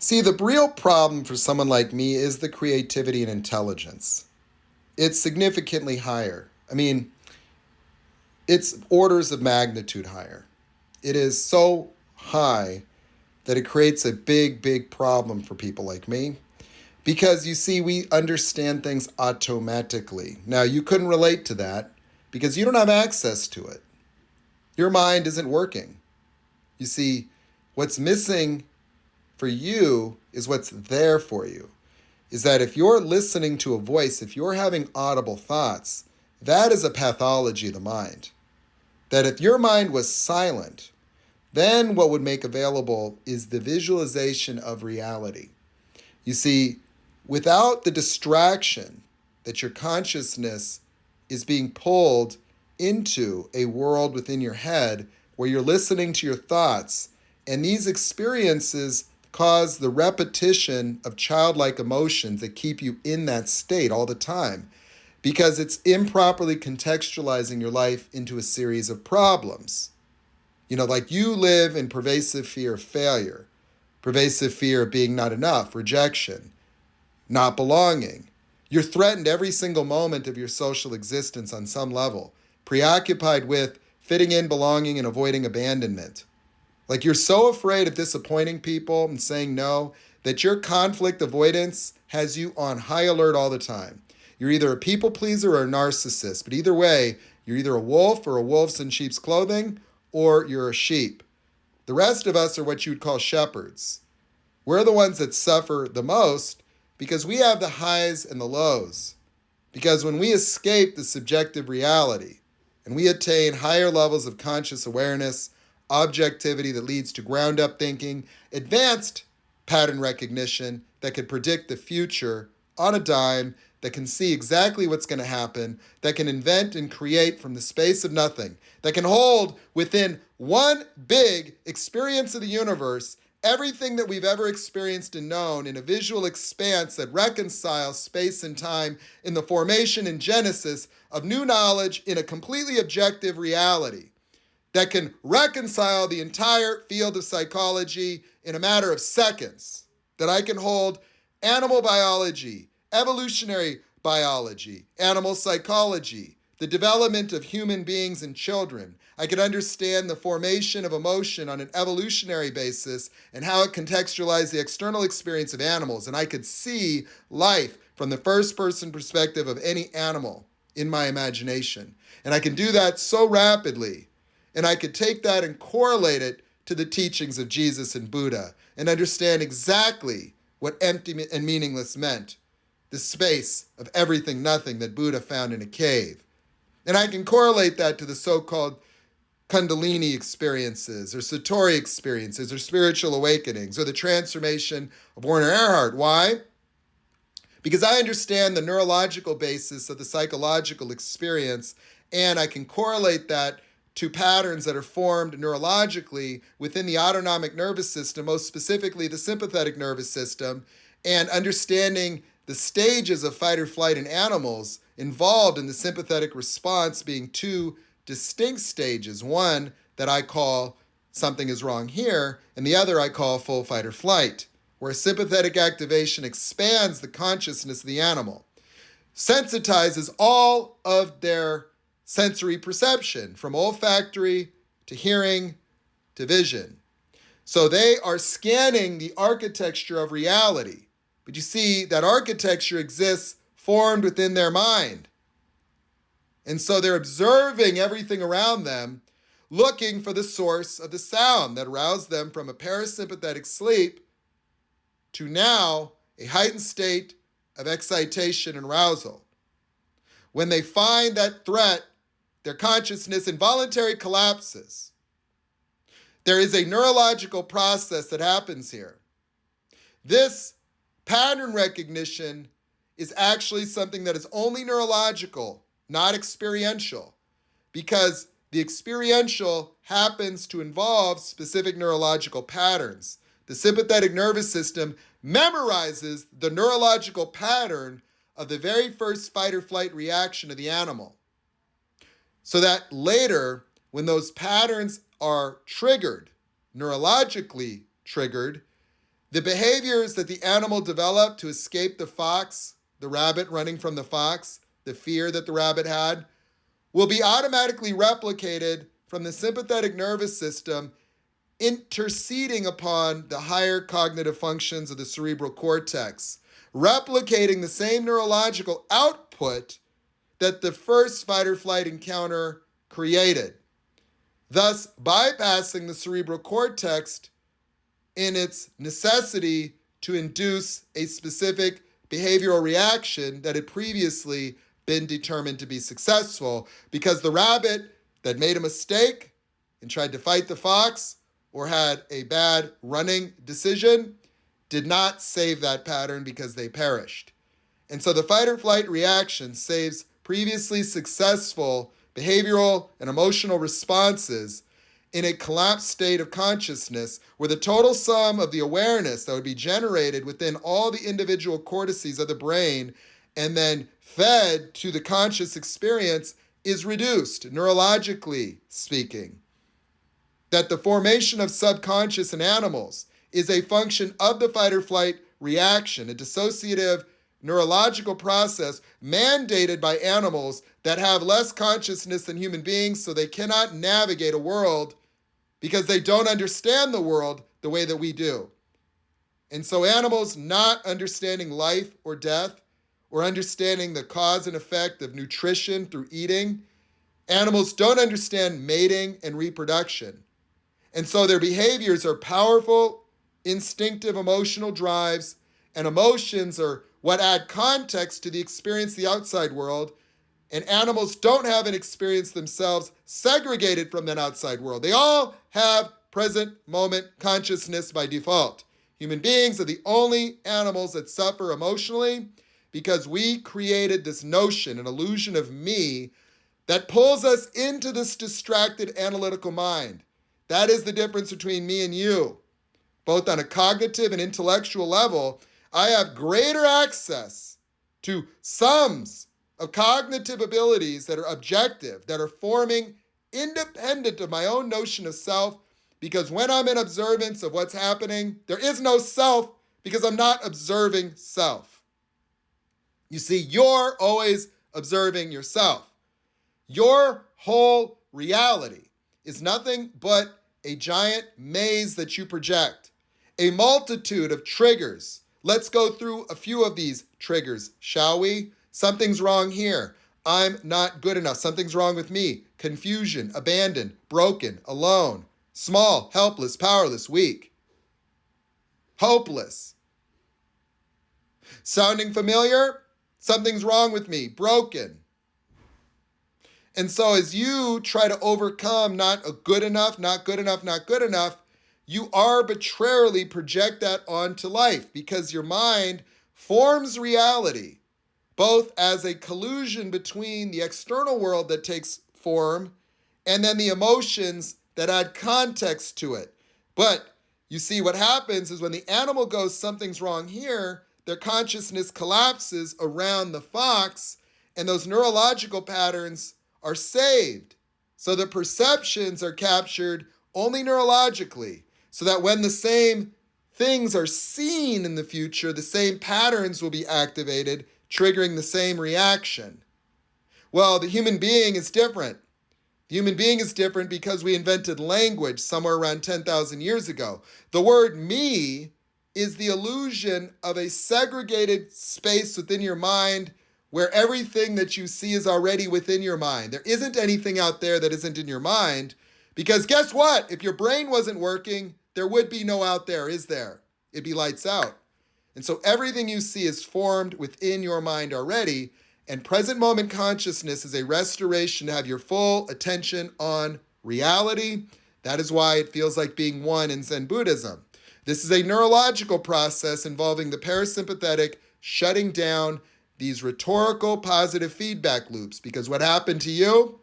See, the real problem for someone like me is the creativity and intelligence. It's significantly higher. I mean, it's orders of magnitude higher. It is so high that it creates a big problem for people like me. Because you see, we understand things automatically. Now, you couldn't relate to that because you don't have access to it. Your mind isn't working. You see, what's missing for you is what's there for you. Is that if you're listening to a voice, if you're having audible thoughts, that is a pathology of the mind. That if your mind was silent, then what would make available is the visualization of reality. You see, without the distraction that your consciousness is being pulled into a world within your head where you're listening to your thoughts, and these experiences cause the repetition of childlike emotions that keep you in that state all the time because it's improperly contextualizing your life into a series of problems. Like you live in pervasive fear of failure, pervasive fear of being not enough, rejection, not belonging. You're threatened every single moment of your social existence on some level, preoccupied with fitting in, belonging, and avoiding abandonment. Like you're so afraid of disappointing people and saying no that your conflict avoidance has you on high alert all the time. You're either a people pleaser or a narcissist, but either way, you're either a wolf or a wolf's in sheep's clothing, or you're a sheep. The rest of us are what you would call shepherds. We're the ones that suffer the most because we have the highs and the lows. Because when we escape the subjective reality and we attain higher levels of conscious awareness, objectivity that leads to ground up thinking, advanced pattern recognition that can predict the future on a dime, that can see exactly what's going to happen, that can invent and create from the space of nothing, that can hold within one big experience of the universe everything that we've ever experienced and known in a visual expanse that reconciles space and time in the formation and genesis of new knowledge in a completely objective reality, that can reconcile the entire field of psychology in a matter of seconds, that I can hold animal biology, evolutionary biology, animal psychology, the development of human beings and children. I can understand the formation of emotion on an evolutionary basis and how it contextualizes the external experience of animals. And I could see life from the first person perspective of any animal in my imagination. And I can do that so rapidly. And I could take that and correlate it to the teachings of Jesus and Buddha and understand exactly what empty and meaningless meant. The space of everything, nothing that Buddha found in a cave. And I can correlate that to the so-called Kundalini experiences or Satori experiences or spiritual awakenings or the transformation of Werner Erhard. Why? Because I understand the neurological basis of the psychological experience, and I can correlate that to patterns that are formed neurologically within the autonomic nervous system, most specifically the sympathetic nervous system, and understanding the stages of fight or flight in animals involved in the sympathetic response being two distinct stages. One that I call something is wrong here, and the other I call full fight or flight, where sympathetic activation expands the consciousness of the animal, sensitizes all of their sensory perception, from olfactory to hearing to vision. So they are scanning the architecture of reality. But you see, that architecture exists formed within their mind. And so they're observing everything around them, looking for the source of the sound that aroused them from a parasympathetic sleep to now a heightened state of excitation and arousal. When they find that threat, their consciousness involuntarily collapses. There is a neurological process that happens here. This pattern recognition is actually something that is only neurological, not experiential, because the experiential happens to involve specific neurological patterns. The sympathetic nervous system memorizes the neurological pattern of the very first fight or flight reaction of the animal, so that later, when those patterns are triggered, neurologically triggered, The behaviors that the animal developed to escape the fox, the rabbit running from the fox, the fear that the rabbit had, will be automatically replicated from the sympathetic nervous system, interceding upon the higher cognitive functions of the cerebral cortex, replicating the same neurological output that the first fight or flight encounter created, thus bypassing the cerebral cortex in its necessity to induce a specific behavioral reaction that had previously been determined to be successful, because the rabbit that made a mistake and tried to fight the fox or had a bad running decision did not save that pattern because they perished. And so the fight or flight reaction saves previously successful behavioral and emotional responses in a collapsed state of consciousness, where the total sum of the awareness that would be generated within all the individual cortices of the brain and then fed to the conscious experience is reduced, neurologically speaking. That the formation of subconscious in animals is a function of the fight or flight reaction, a dissociative neurological process mandated by animals that have less consciousness than human beings, so they cannot navigate a world because they don't understand the world the way that we do. And so animals not understanding life or death, or understanding the cause and effect of nutrition through eating, animals don't understand mating and reproduction. And so their behaviors are powerful, instinctive emotional drives, and emotions are what add context to the experience of the outside world. And animals don't have an experience themselves segregated from that outside world. They all have present moment consciousness by default. Human beings are the only animals that suffer emotionally because we created this notion, an illusion of me, that pulls us into this distracted analytical mind. That is the difference between me and you. Both on a cognitive and intellectual level, I have greater access to sums of cognitive abilities that are objective, that are forming independent of my own notion of self, because when I'm in observance of what's happening, there is no self because I'm not observing self. You see, you're always observing yourself. Your whole reality is nothing but a giant maze that you project, a multitude of triggers. Let's go through a few of these triggers, shall we? Something's wrong here. I'm not good enough. Something's wrong with me. Confusion, abandoned, broken, alone, small, helpless, powerless, weak, hopeless. Sounding familiar? Something's wrong with me, broken. And so as you try to overcome not good enough, not good enough, not good enough, you arbitrarily project that onto life, because your mind forms reality, both as a collusion between the external world that takes form and then the emotions that add context to it. But you see, what happens is when the animal goes, something's wrong here, their consciousness collapses around the fox, and those neurological patterns are saved. So the perceptions are captured only neurologically, so that when the same things are seen in the future, the same patterns will be activated, triggering the same reaction. Well, the human being is different. The human being is different because we invented language somewhere around 10,000 years ago. The word me is the illusion of a segregated space within your mind where everything that you see is already within your mind. There isn't anything out there that isn't in your mind, because guess what? If your brain wasn't working, there would be no out there, is there? It'd be lights out. And so everything you see is formed within your mind already, and present moment consciousness is a restoration to have your full attention on reality. That is why it feels like being one in Zen Buddhism. This is a neurological process involving the parasympathetic shutting down these rhetorical positive feedback loops, because what happened to you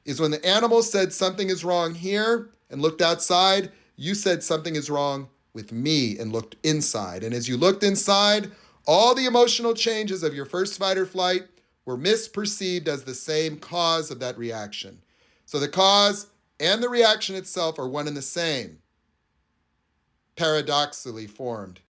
is when the animal said something is wrong here and looked outside, you said something is wrong with me and looked inside. And as you looked inside, all the emotional changes of your first fight or flight were misperceived as the same cause of that reaction. So the cause and the reaction itself are one and the same, paradoxically formed